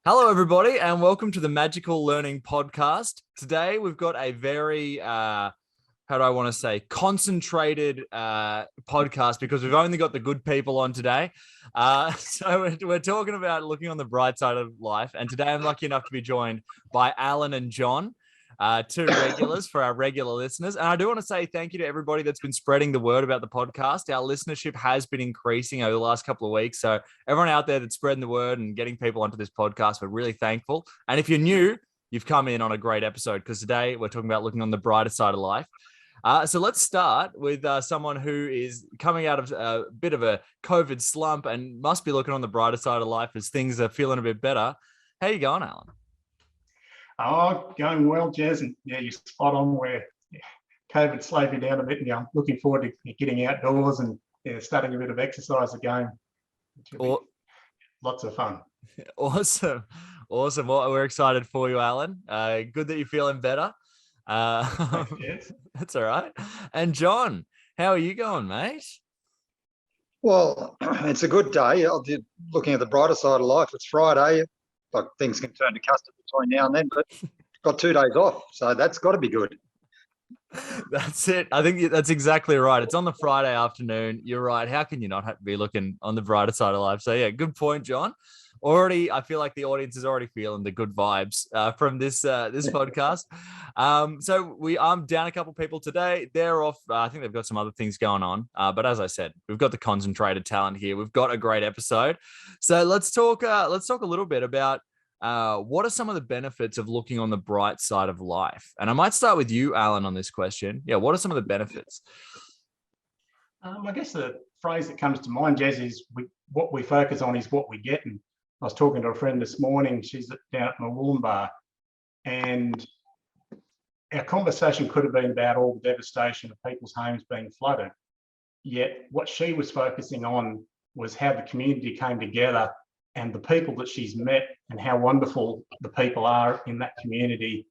Hello, everybody, and welcome to the Magical Learning Podcast. Today, we've got a very, concentrated podcast because we've only got the good people on today. So we're talking about looking on the bright side of life. And today, I'm lucky enough to be joined by Alan and John, two regulars for our regular listeners. And I do want to say thank you to everybody that's been spreading the word about the podcast. Our listenership has been increasing over the last couple of weeks. So everyone out there that's spreading the word and getting people onto this podcast, we're really thankful. And if you're new, you've come in on a great episode because today we're talking about looking on the brighter side of life. So let's start with someone who is coming out of a bit of a COVID slump and must be looking on the brighter side of life as things are feeling a bit better. How you going, Alan? Oh, going well, Jez. And yeah, you're spot on where COVID slowed me down a bit. And I'm looking forward to getting outdoors and starting a bit of exercise again. Lots of fun. Awesome. Well, we're excited for you, Alan. Good that you're feeling better. Yes. That's all right. And John, how are you going, mate? Well, it's a good day. Looking at the brighter side of life, it's Friday. Like things can turn to custard between now and then, but got 2 days off, so that's got to be good. That's it. I think that's exactly right. It's on the Friday afternoon. You're right. How can you not be looking on the brighter side of life? So yeah, good point, John. Already, I feel like the audience is already feeling the good vibes from this podcast. So I'm down a couple people today. They're off. I think they've got some other things going on. But as I said, we've got the concentrated talent here. We've got a great episode. So let's talk a little bit about what are some of the benefits of looking on the bright side of life. And I might start with you, Alan, on this question. Yeah, what are some of the benefits? I guess the phrase that comes to mind, Jez, is what we focus on is what we get. And I was talking to a friend this morning. She's down at Mooloolaba, and our conversation could have been about all the devastation of people's homes being flooded. Yet what she was focusing on was how the community came together and the people that she's met and how wonderful the people are in that community,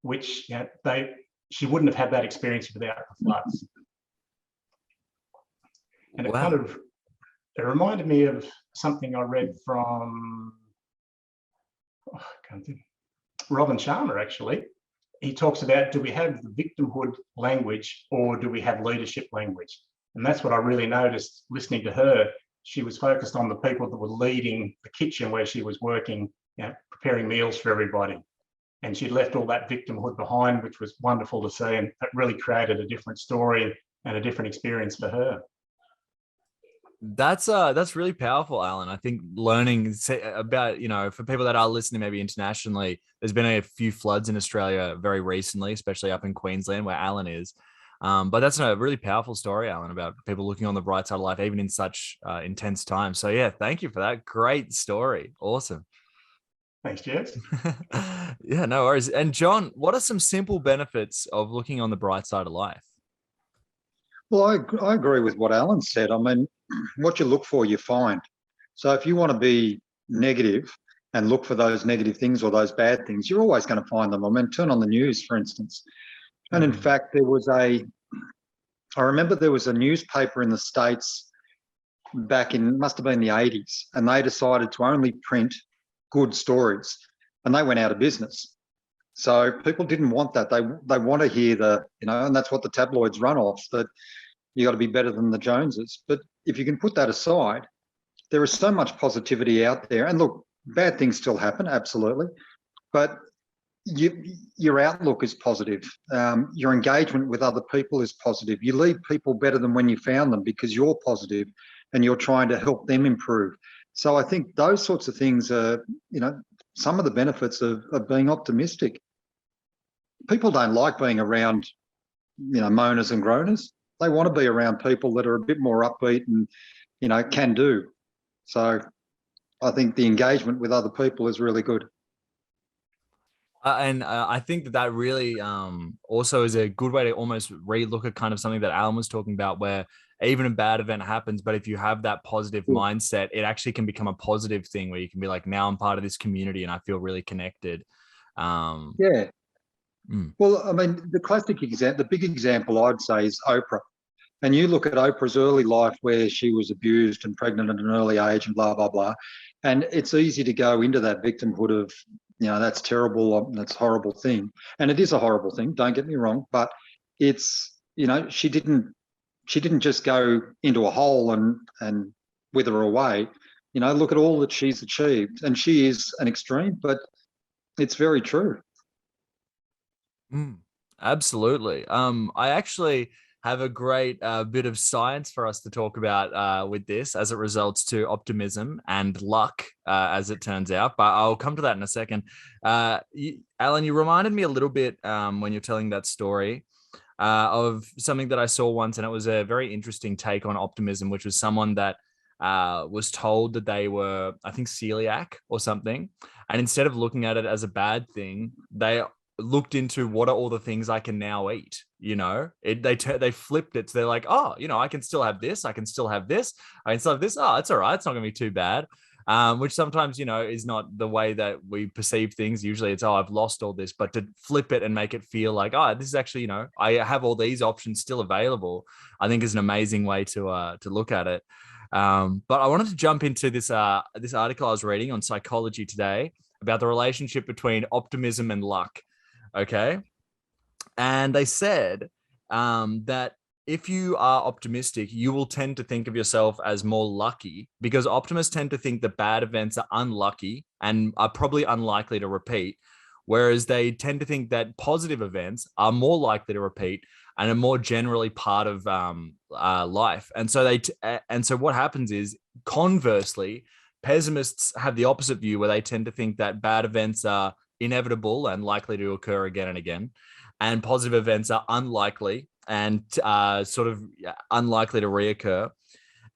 which she wouldn't have had that experience without the floods. And Wow. It reminded me of something I read from Robin Sharma, actually. He talks about, do we have the victimhood language or do we have leadership language? And that's what I really noticed listening to her. She was focused on the people that were leading the kitchen where she was working, preparing meals for everybody. And she'd left all that victimhood behind, which was wonderful to see. And it really created a different story and a different experience for her. That's really powerful, Alan. I think learning about, for people that are listening maybe internationally, there's been a few floods in Australia very recently, especially up in Queensland where Alan is. But that's a really powerful story, Alan, about people looking on the bright side of life, even in such intense times. So yeah, thank you for that. Great story. Awesome. Thanks, Jez. Yeah, no worries. And John, what are some simple benefits of looking on the bright side of life? Well, I agree with what Alan said. I mean, what you look for, you find. So if you want to be negative and look for those negative things or those bad things, you're always going to find them. I mean, turn on the news, for instance. And in fact, I remember there was a newspaper in the States back in, must have been the 80s, and they decided to only print good stories, and they went out of business. So people didn't want that. They want to hear and that's what the tabloids run off, that you got to be better than the Joneses. But if you can put that aside, there is so much positivity out there. And look, bad things still happen, absolutely. But your outlook is positive. Your engagement with other people is positive. You leave people better than when you found them because you're positive and you're trying to help them improve. So I think those sorts of things are, some of the benefits of being optimistic. People don't like being around, moaners and groaners. They want to be around people that are a bit more upbeat and, can do. So I think the engagement with other people is really good. And I think that really also is a good way to almost relook at kind of something that Alan was talking about, where even a bad event happens, but if you have that positive mindset, it actually can become a positive thing where you can be like, now I'm part of this community and I feel really connected. Yeah. Well, I mean, the classic example, the big example I'd say is Oprah. And you look at Oprah's early life where she was abused and pregnant at an early age and blah, blah, blah. And it's easy to go into that victimhood of, that's terrible, that's a horrible thing. And it is a horrible thing, don't get me wrong, but it's, she didn't just go into a hole and wither away. Look at all that she's achieved. And she is an extreme, but it's very true. Absolutely. I actually have a great bit of science for us to talk about with this as it results to optimism and luck, as it turns out. But I'll come to that in a second. Alan, you reminded me a little bit when you're telling that story of something that I saw once, and it was a very interesting take on optimism, which was someone that was told that they were, I think, celiac or something. And instead of looking at it as a bad thing, they looked into what are all the things I can now eat. They flipped it. So they're like, oh, I can still have this. I can still have this. I can still have this. Oh, it's all right. It's not going to be too bad. Which sometimes, is not the way that we perceive things. Usually it's, oh, I've lost all this, but to flip it and make it feel like, oh, this is actually, I have all these options still available, I think is an amazing way to look at it. But I wanted to jump into this article I was reading on Psychology Today about the relationship between optimism and luck. Okay. And they said that if you are optimistic, you will tend to think of yourself as more lucky, because optimists tend to think that bad events are unlucky and are probably unlikely to repeat, whereas they tend to think that positive events are more likely to repeat and are more generally part of life. And so what happens is, conversely, pessimists have the opposite view, where they tend to think that bad events are inevitable and likely to occur again and again, and positive events are unlikely and sort of unlikely to reoccur.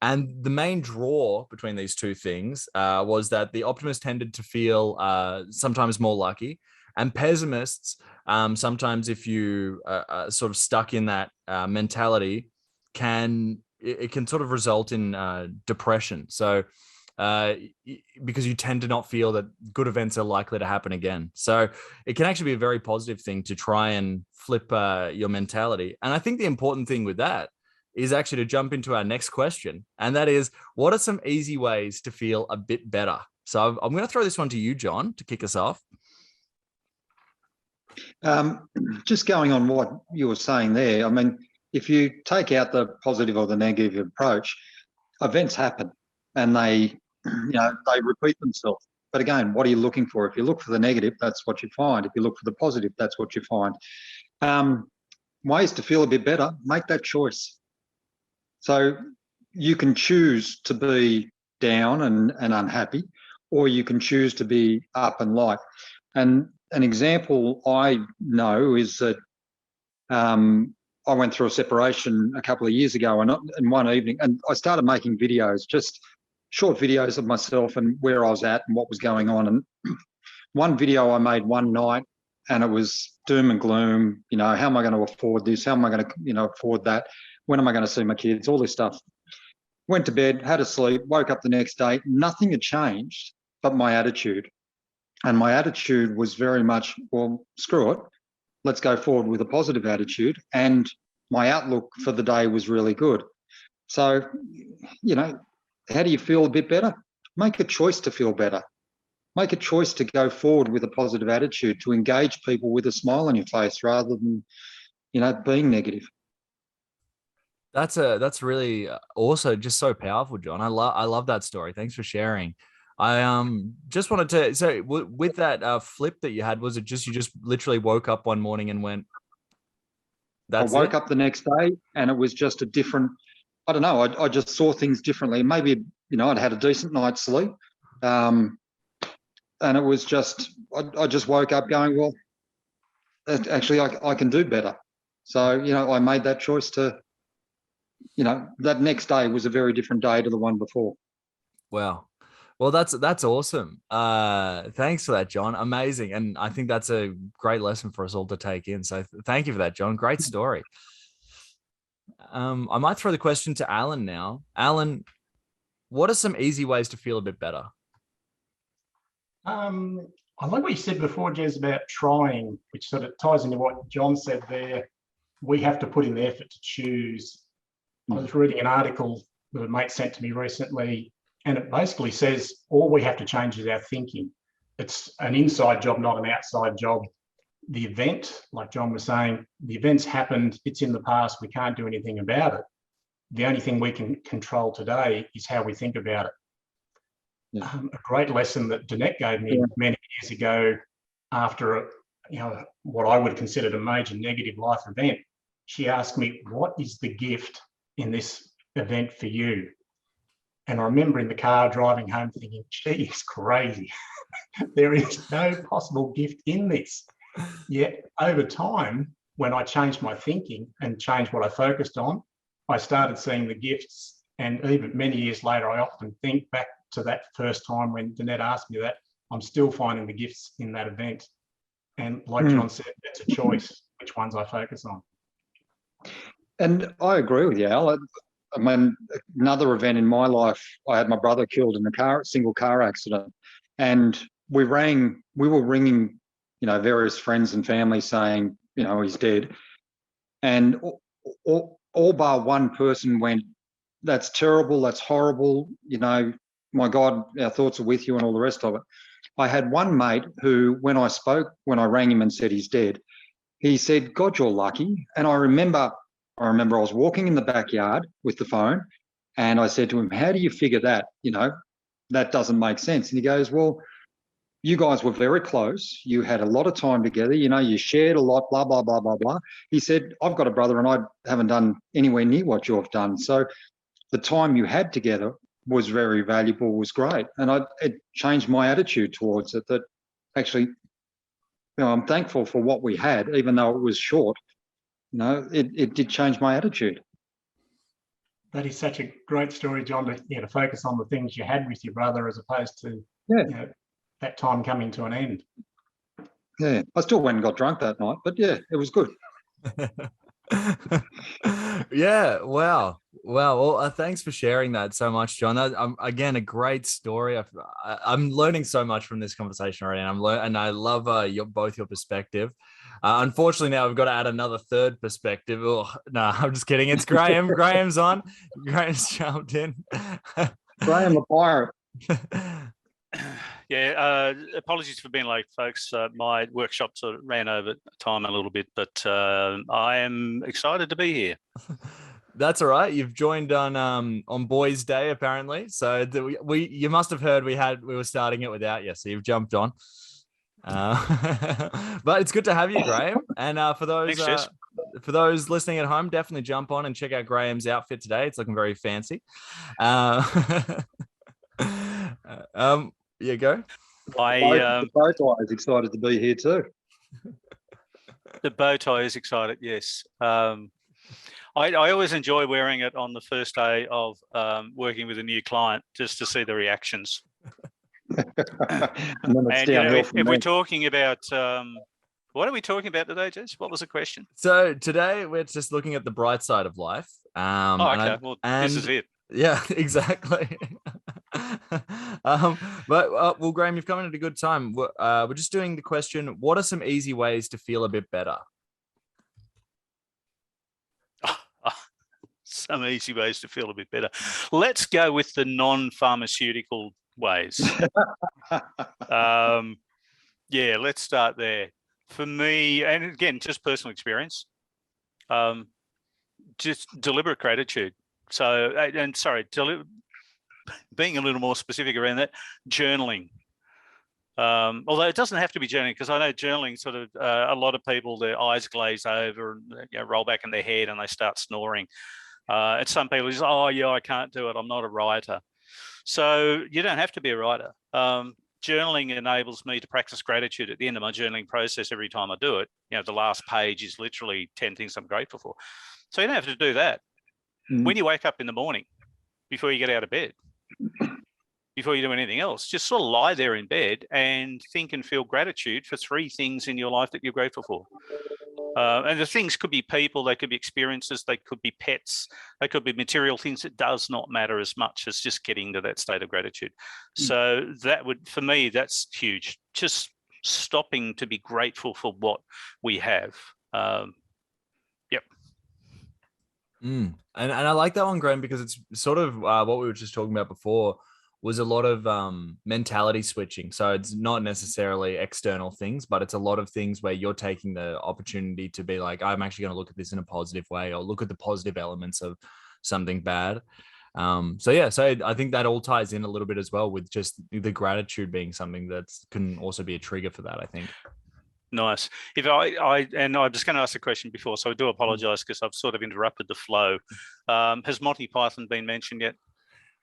And the main draw between these two things was that the optimists tended to feel sometimes more lucky, and pessimists, sometimes if you are sort of stuck in that mentality, it can sort of result in depression. So because you tend to not feel that good events are likely to happen again. So it can actually be a very positive thing to try and flip your mentality. And I think the important thing with that is actually to jump into our next question. And that is, what are some easy ways to feel a bit better? So I'm going to throw this one to you, John, to kick us off. Just going on what you were saying there, I mean, if you take out the positive or the negative approach, events happen and they repeat themselves. But again, what are you looking for? If you look for the negative, that's what you find. If you look for the positive, that's what you find. Ways to feel a bit better, make that choice. So you can choose to be down and unhappy, or you can choose to be up and light. And an example I know is that I went through a separation a couple of years ago, and in one evening, and I started making videos, just short videos of myself and where I was at and what was going on. And one video I made one night, and it was doom and gloom. How am I going to afford this? How am I going to, afford that? When am I going to see my kids? All this stuff. Went to bed, had a sleep, woke up the next day. Nothing had changed but my attitude. And my attitude was very much, well, screw it. Let's go forward with a positive attitude. And my outlook for the day was really good. So, how do you feel a bit better? Make a choice to feel better. Make a choice to go forward with a positive attitude, to engage people with a smile on your face rather than, being negative. That's really also just so powerful, John. I love that story. Thanks for sharing. I just wanted to, so with that flip that you had, was it just you just literally woke up one morning and went, that's it? I woke up the next day and it was just a different, I don't know, I just saw things differently. Maybe, I'd had a decent night's sleep. And it was just, I just woke up going, well, actually I can do better. So, I made that choice to, that next day was a very different day to the one before. Wow. Well, that's awesome. Thanks for that, John. Amazing. And I think that's a great lesson for us all to take in. So thank you for that, John. Great story. I might throw the question to Alan now. Alan, what are some easy ways to feel a bit better? I like what you said before, Jez, about trying, which sort of ties into what John said there. We have to put in the effort to choose. I was reading an article that a mate sent to me recently, and it basically says all we have to change is our thinking. It's an inside job, not an outside job. The event, like John was saying, the event's happened, it's in the past, we can't do anything about it. The only thing we can control today is how we think about it. Yeah. A great lesson that Danette gave me many years ago after what I would consider a major negative life event. She asked me, what is the gift in this event for you? And I remember in the car driving home thinking, gee, it's crazy. There is no possible gift in this. Yet over time, when I changed my thinking and changed what I focused on, I started seeing the gifts. And even many years later, I often think back to that first time when Danette asked me that. I'm still finding the gifts in that event. And like John said, it's a choice which ones I focus on. And I agree with you, Al. I mean, another event in my life, I had my brother killed in a single car accident. And we were ringing, various friends and family saying, he's dead. And all bar one person went, that's terrible, that's horrible, my God, our thoughts are with you and all the rest of it. I had one mate who, when I rang him and said he's dead, he said, God, you're lucky. And I remember I was walking in the backyard with the phone and I said to him, how do you figure that? That doesn't make sense. And he goes, well, you guys were very close. You had a lot of time together. You shared a lot, blah, blah, blah, blah, blah. He said, I've got a brother and I haven't done anywhere near what you've done. So the time you had together was very valuable, was great. And it changed my attitude towards it, that actually, I'm thankful for what we had, even though it was short. It did change my attitude. That is such a great story, John, to focus on the things you had with your brother as opposed to that time coming to an end. Yeah, I still went and got drunk that night, but yeah, it was good. Yeah, wow. Well, thanks for sharing that so much, John. Again, a great story. I'm learning so much from this conversation already, and I love both your perspective. Unfortunately, now we've got to add another third perspective. Oh, no, I'm just kidding. It's Grahame. Graham's on. Graham's jumped in. Grahame the pirate. Yeah, apologies for being late, folks. My workshop sort of ran over time a little bit, but I am excited to be here. That's all right. You've joined on Boys' Day, apparently. So you must have heard we were starting it without you, so you've jumped on. But it's good to have you, Grahame. And for those listening at home, definitely jump on and check out Graham's outfit today. It's looking very fancy. Yeah, go. The bow tie is excited to be here too. The bow tie is excited, yes. I always enjoy wearing it on the first day of working with a new client, just to see the reactions. And if we're talking about, what are we talking about today, Jez? What was the question? So today we're just looking at the bright side of life. Okay. This is it. Yeah, exactly. Well, Grahame, you've come in at a good time. We're just doing the question, what are some easy ways to feel a bit better? Some easy ways to feel a bit better. Let's go with the non-pharmaceutical ways. Yeah, let's start there. For me, and again, just personal experience, just deliberate gratitude. So, being a little more specific around that, journaling. Although it doesn't have to be journaling, because I know journaling sort of, a lot of people, their eyes glaze over and roll back in their head and they start snoring. And some people just, oh yeah, I can't do it, I'm not a writer. So you don't have to be a writer. Journaling enables me to practice gratitude at the end of my journaling process every time I do it. The last page is literally 10 things I'm grateful for. So you don't have to do that. When you wake up in the morning, before you get out of bed, before you do anything else, just sort of lie there in bed and think and feel gratitude for 3 things in your life that you're grateful for. And the things could be people, they could be experiences, they could be pets, they could be material things. It does not matter as much as just getting to that state of gratitude. So that would, for me, that's huge. Just stopping to be grateful for what we have. Yep. And I like that one, Graham, because it's sort of what we were just talking about before was a lot of mentality switching. So it's not necessarily external things, but it's a lot of things where you're taking the opportunity to be like, I'm actually going to look at this in a positive way, or look at the positive elements of something bad. So I think that all ties in a little bit as well with just the gratitude being something that can also be a trigger for that, I think. Nice. If I'm just going to ask a question before, so I do apologise because I've sort of interrupted the flow. Has Monty Python been mentioned yet?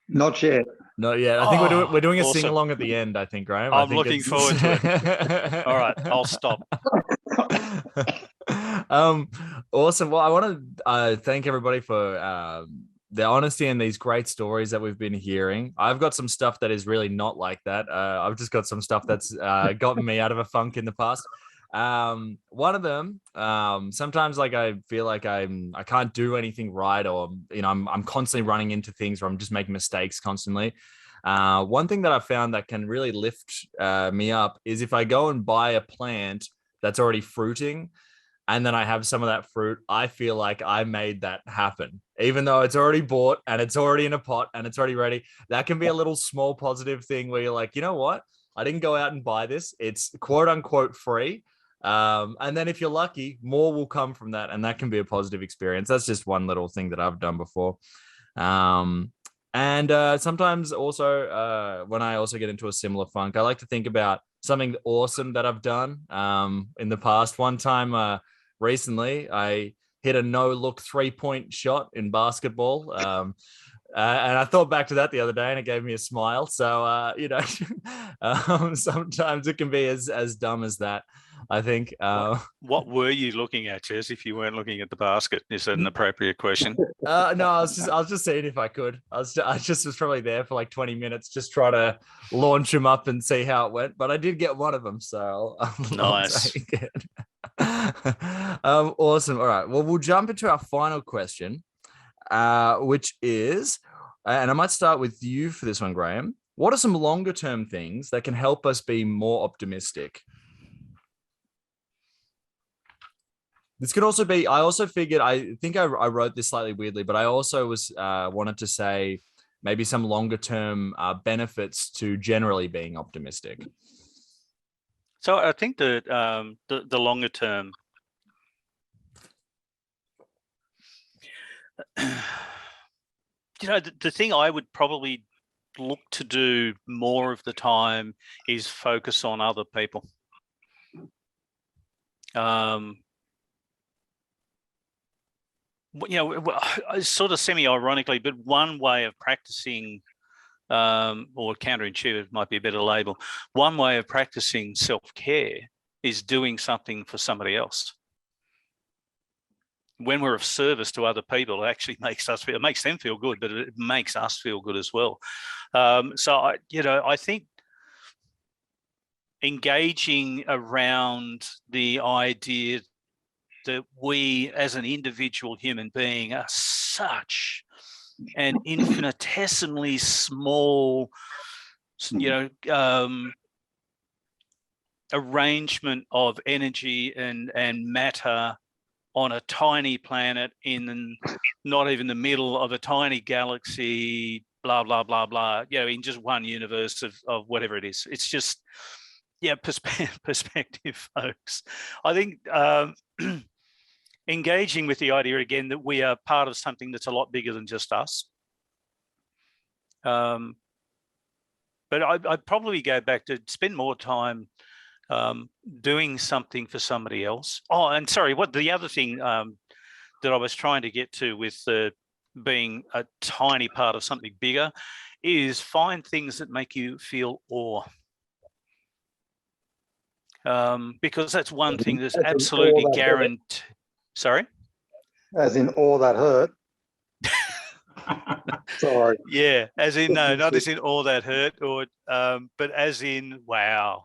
Not yet. Not yet. I think we're doing a awesome. sing along at the end, I think, Grahame. I'm looking forward to it. All right, I'll stop. Awesome. Well, I want to thank everybody for the honesty and these great stories that we've been hearing. I've got some stuff that is really not like that. I've just got some stuff that's gotten me out of a funk in the past. One of them, sometimes like I feel like I can't do anything right, or I'm constantly running into things where I'm just making mistakes constantly. One thing that I found that can really lift me up is if I go and buy a plant that's already fruiting, and then I have some of that fruit, I feel like I made that happen, even though it's already bought and it's already in a pot and it's already ready. That can be a little small positive thing where you're like, you know what? I didn't go out and buy this. It's quote unquote free. And then if you're lucky, more will come from that. And that can be a positive experience. That's just one little thing that I've done before. And sometimes also when I also get into a similar funk, I like to think about something awesome that I've done in the past. One time recently, I hit a no-look 3-point shot in basketball. And I thought back to that the other day and it gave me a smile. So, sometimes it can be as dumb as that, I think. What were you looking at, Jez, if you weren't looking at the basket? Is that an appropriate question? No, I was just seeing if I could. I just was probably there for like 20 minutes, just trying to launch them up and see how it went. But I did get one of them, so Nice. I'll take it. Awesome. All right. Well, we'll jump into our final question, which is, and I might start with you for this one, Grahame. What are some longer term things that can help us be more optimistic? This could also be, I also figured, I think I wrote this slightly weirdly, but I also was wanted to say maybe some longer term benefits to generally being optimistic. So I think that the longer term, the thing I would probably look to do more of the time is focus on other people. Sort of semi-ironically, but one way of practicing, or counterintuitive might be a better label, one way of practicing self-care is doing something for somebody else. When we're of service to other people, it actually makes them feel good, but it makes us feel good as well. I think engaging around the idea that we as an individual human being are such an infinitesimally small, arrangement of energy and matter on a tiny planet not even the middle of a tiny galaxy, blah, blah, blah, blah, in just one universe of whatever it is. It's just, perspective, folks. I think engaging with the idea again that we are part of something that's a lot bigger than just us. But I'd probably go back to spend more time doing something for somebody else. Oh, and sorry, what the other thing that I was trying to get to with being a tiny part of something bigger is find things that make you feel awe. Because that's one thing that's absolutely guaranteed. Sorry? As in all that hurt. Sorry. Yeah, as in, no, not as in all that hurt, or but as in, wow.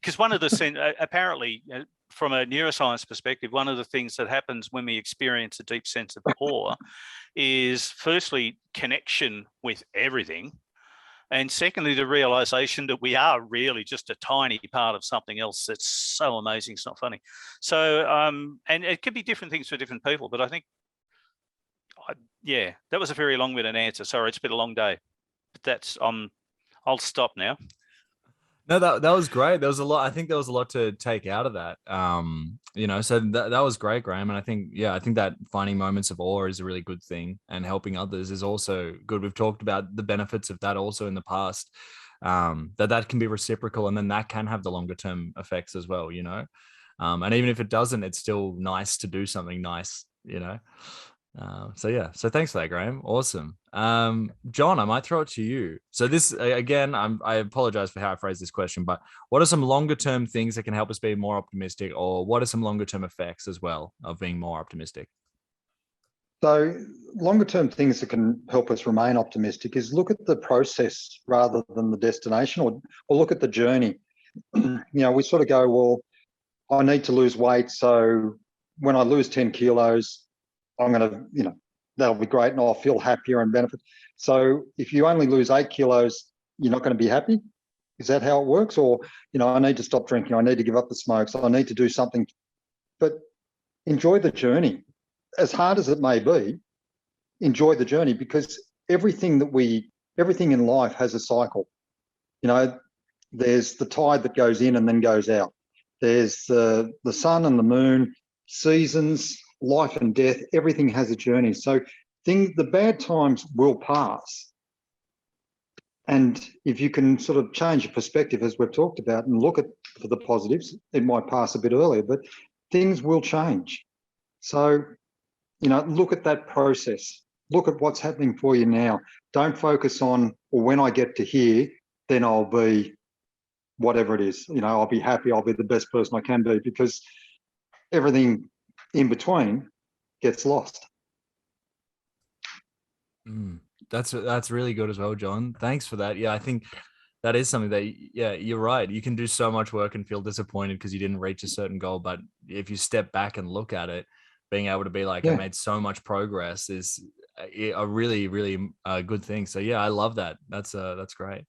Because one of the apparently, from a neuroscience perspective, one of the things that happens when we experience a deep sense of awe is firstly connection with everything, and secondly the realization that we are really just a tiny part of something else that's so amazing it's not funny. So and it could be different things for different people, but I think Yeah, that was a very long-winded answer. Sorry, it's been a long day. But that's I'll stop now. No, that was great. There was a lot. I think there was a lot to take out of that. So that was great, Grahame. And I think that finding moments of awe is a really good thing, and helping others is also good. We've talked about the benefits of that also in the past. That can be reciprocal, and then that can have the longer term effects as well. And even if it doesn't, it's still nice to do something nice. So thanks for that, Grahame. Awesome. John, I might throw it to you. So this, again, I apologize for how I phrased this question, but what are some longer term things that can help us be more optimistic, or what are some longer term effects as well of being more optimistic? So longer term things that can help us remain optimistic is look at the process rather than the destination, or look at the journey. We sort of go, well, I need to lose weight. So when I lose 10 kilos, I'm going to, that'll be great, and I'll feel happier and benefit. So if you only lose 8 kilos, you're not going to be happy. Is that how it works? Or, I need to stop drinking. I need to give up the smokes. I need to do something. But enjoy the journey. As hard as it may be, enjoy the journey, because everything in life has a cycle. There's the tide that goes in and then goes out. There's the sun and the moon, seasons, life and death, everything has a journey. So the bad times will pass. And if you can sort of change your perspective, as we've talked about, and look for the positives, it might pass a bit earlier, but things will change. So, look at that process. Look at what's happening for you now. Don't focus on, well, when I get to here, then I'll be whatever it is. I'll be happy. I'll be the best person I can be, because everything in between gets lost. That's really good as well, John. Thanks for that. Yeah, I think that is something that, you're right. You can do so much work and feel disappointed because you didn't reach a certain goal. But if you step back and look at it, being able to be like, I made so much progress is a really, really good thing. So yeah, I love that. That's great.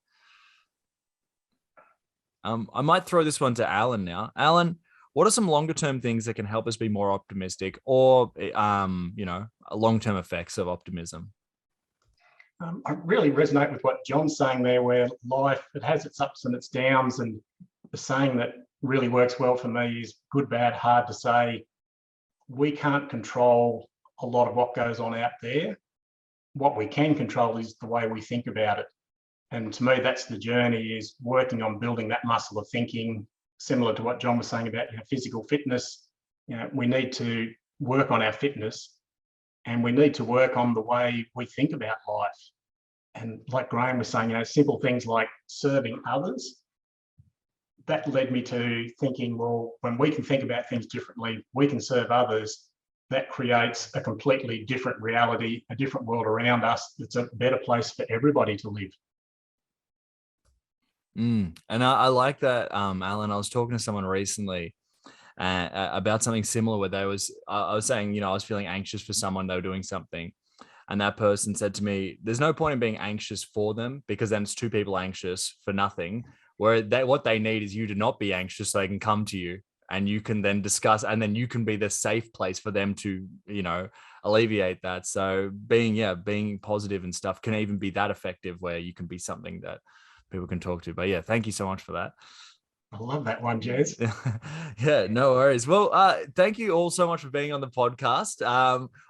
I might throw this one to Alan now. Alan, what are some longer term things that can help us be more optimistic, or long term effects of optimism? I really resonate with what John's saying there, where life, it has its ups and its downs, and the saying that really works well for me is good, bad, hard to say. We can't control a lot of what goes on out there. What we can control is the way we think about it. And to me, that's the journey, is working on building that muscle of thinking, similar to what John was saying about physical fitness. We need to work on our fitness, and we need to work on the way we think about life. And like Grahame was saying, simple things like serving others, that led me to thinking, well, when we can think about things differently, we can serve others. That creates a completely different reality, a different world around us. It's a better place for everybody to live. And I like that, Alan. I was talking to someone recently about something similar, where I was saying, I was feeling anxious for someone, they were doing something. And that person said to me, there's no point in being anxious for them, because then it's two people anxious for nothing, where what they need is you to not be anxious, so they can come to you and you can then discuss, and then you can be the safe place for them to, alleviate that. So being positive and stuff can even be that effective, where you can be something that people can talk to. But yeah, thank you so much for that. I love that one, Jez. Yeah, no worries. Well, thank you all so much for being on the podcast.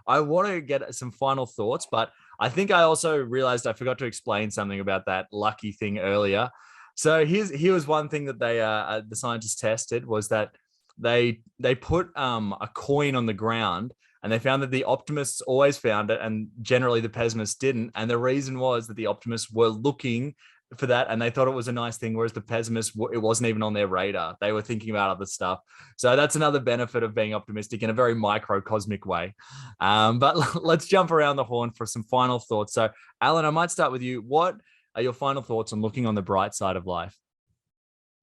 I want to get some final thoughts, but I think I also realized I forgot to explain something about that lucky thing earlier. So here was one thing that the scientists tested, was that they put a coin on the ground, and they found that the optimists always found it, and generally the pessimists didn't. And the reason was that the optimists were looking for that, and they thought it was a nice thing, whereas the pessimists, it wasn't even on their radar. They were thinking about other stuff. So that's another benefit of being optimistic in a very microcosmic way. But let's jump around the horn for some final thoughts. So Alan, I might start with you. What are your final thoughts on looking on the bright side of life?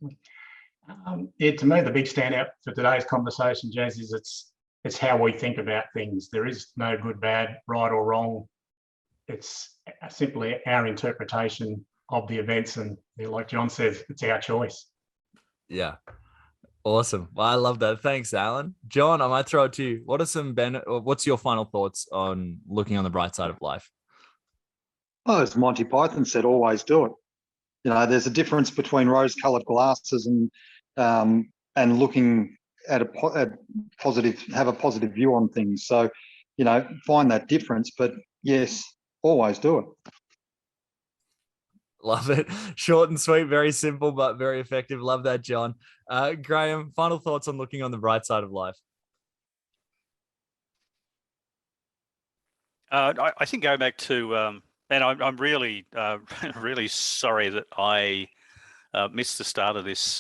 To me, the big standout for today's conversation, Jez, is it's how we think about things. There is no good, bad, right or wrong. It's simply our interpretation of the events, and like John says, it's our choice. Yeah, Awesome. Well, I love that. Thanks, Alan. John, I might throw it to you. What's your final thoughts on looking on the bright side of life? Oh, as Monty Python said, always do it. There's a difference between rose-coloured glasses and looking at have a positive view on things. So, find that difference. But yes, always do it. Love it. Short and sweet, very simple, but very effective. Love that, John. Grahame, final thoughts on looking on the bright side of life? I think going back to, and I'm really, really sorry that I missed the start of this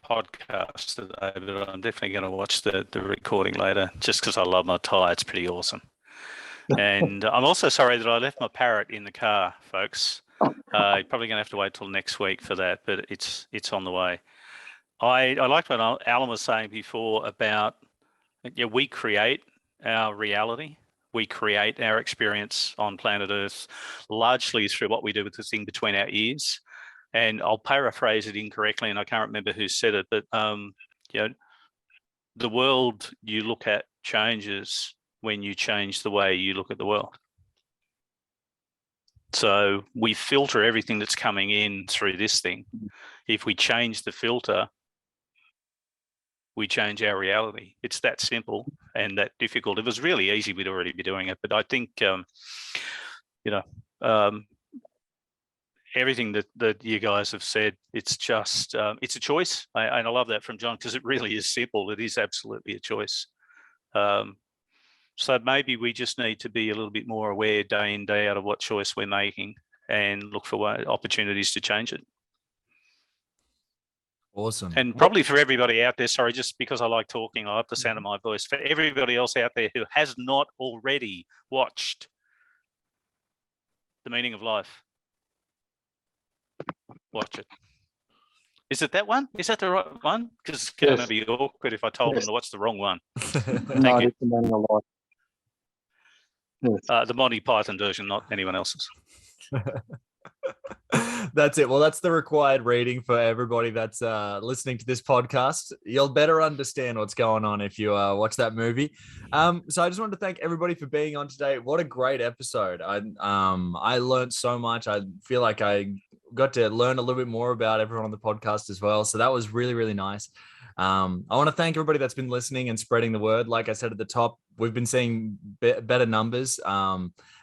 podcast today, but I'm definitely going to watch the recording later just because I love my tie. It's pretty awesome. And I'm also sorry that I left my parrot in the car, folks. You're probably going to have to wait till next week for that, but it's on the way. I liked what Alan was saying before about we create our reality. We create our experience on planet Earth largely through what we do with the thing between our ears. And I'll paraphrase it incorrectly, and I can't remember who said it, but the world you look at changes when you change the way you look at the world. So we filter everything that's coming in through this thing. If we change the filter, we change our reality. It's that simple and that difficult. If it was really easy, we'd already be doing it. But I think, everything that you guys have said, it's just, it's a choice. And I love that from John, because it really is simple. It is absolutely a choice. So maybe we just need to be a little bit more aware day in, day out of what choice we're making and look for opportunities to change it. Awesome. And probably for everybody out there, sorry, just because I like talking, I love the sound of my voice. For everybody else out there who has not already watched The Meaning of Life, watch it. Is it that one? Is that the right one? Because it's going to be awkward if I told them to watch the wrong one. No, it's The Meaning of Life. Yes. The Monty Python version, not anyone else's. That's it. Well, that's the required reading for everybody that's listening to this podcast. You'll better understand what's going on if you watch that movie. So I just wanted to thank everybody for being on today. What a great episode. I learned so much. I feel like I got to learn a little bit more about everyone on the podcast as well. So that was really, really nice. I want to thank everybody that's been listening and spreading the word. Like I said at the top, we've been seeing better numbers,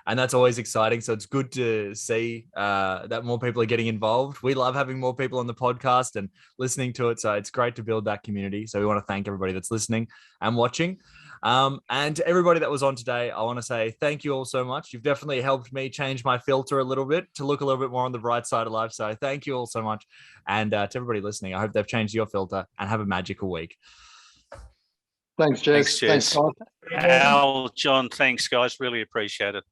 and that's always exciting. So it's good to see that more people are getting involved. We love having more people on the podcast and listening to it. So it's great to build that community. So we want to thank everybody that's listening and watching. And to everybody that was on today, I want to say thank you all so much. You've definitely helped me change my filter a little bit to look a little bit more on the bright side of life. So thank you all so much. And to everybody listening, I hope they've changed your filter, and have a magical week. Thanks, Jez. Thanks, Jez. Al, John, thanks, guys. Really appreciate it.